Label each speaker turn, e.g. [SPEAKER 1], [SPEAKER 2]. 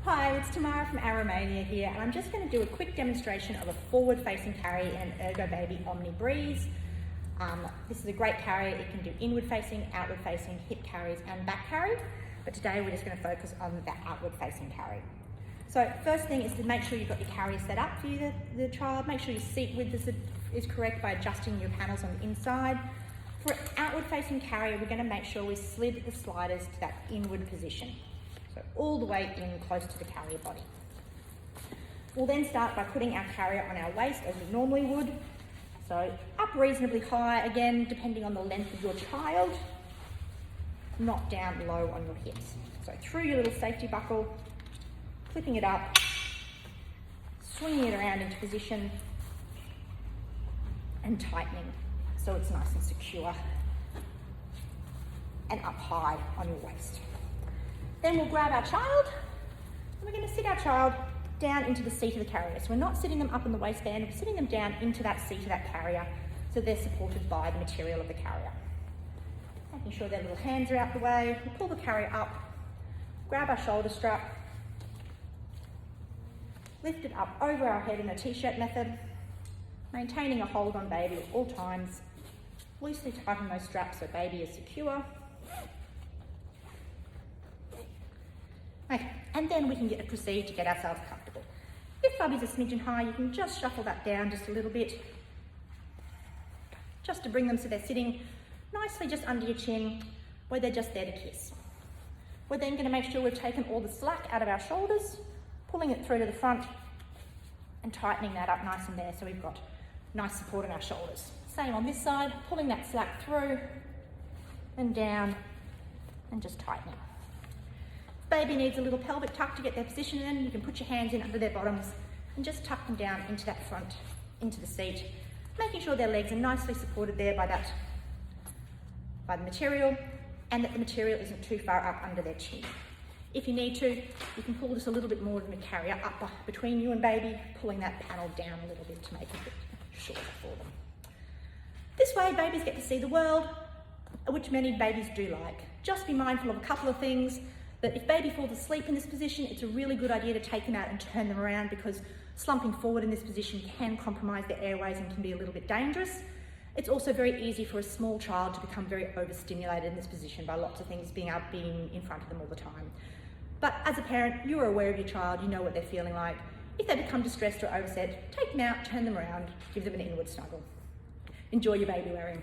[SPEAKER 1] Hi, it's Tamara from Romania here, and I'm just going to do a quick demonstration of a forward-facing carry in Ergobaby Omni Breeze. This is a great carry. It can do inward-facing, outward-facing, hip carries and back carry, but today we're just going to focus on the outward-facing carry. So first thing is to make sure you've got your carry set up for you, the child. Make sure your seat width is correct by adjusting your panels on the inside. For outward-facing carry, we're going to make sure we slid the sliders to that inward position. So all the way in close to the carrier body. We'll then start by putting our carrier on our waist as we normally would. So up reasonably high, again, depending on the length of your child, not down low on your hips. So through your little safety buckle, clipping it up, swinging it around into position, and tightening so it's nice and secure and up high on your waist. Then we'll grab our child and we're going to sit our child down into the seat of the carrier. So we're not sitting them up in the waistband, we're sitting them down into that seat of that carrier so they're supported by the material of the carrier. Making sure their little hands are out the way. We'll pull the carrier up, grab our shoulder strap, lift it up over our head in a t-shirt method, maintaining a hold on baby at all times. Loosely tighten those straps so baby is secure. Okay, and then we can proceed to get ourselves comfortable. If Bubby's a smidgen high, you can just shuffle that down just a little bit, just to bring them so they're sitting nicely just under your chin, where they're just there to kiss. We're then going to make sure we've taken all the slack out of our shoulders, pulling it through to the front and tightening that up nice and there so we've got nice support in our shoulders. Same on this side, pulling that slack through and down and just tightening. Baby needs a little pelvic tuck to get their position in. You can put your hands in under their bottoms and just tuck them down into that front, into the seat, making sure their legs are nicely supported there by the material, and that the material isn't too far up under their chin. If you need to, you can pull just a little bit more of the carrier up between you and baby, pulling that panel down a little bit to make it a bit shorter for them. This way, babies get to see the world, which many babies do like. Just be mindful of a couple of things. That if baby falls asleep in this position, it's a really good idea to take them out and turn them around, because slumping forward in this position can compromise their airways and can be a little bit dangerous. It's also very easy for a small child to become very overstimulated in this position by lots of things being in front of them all the time. But as a parent, you're aware of your child, you know what they're feeling like. If they become distressed or overset, take them out, turn them around, give them an inward snuggle. Enjoy your baby wearing.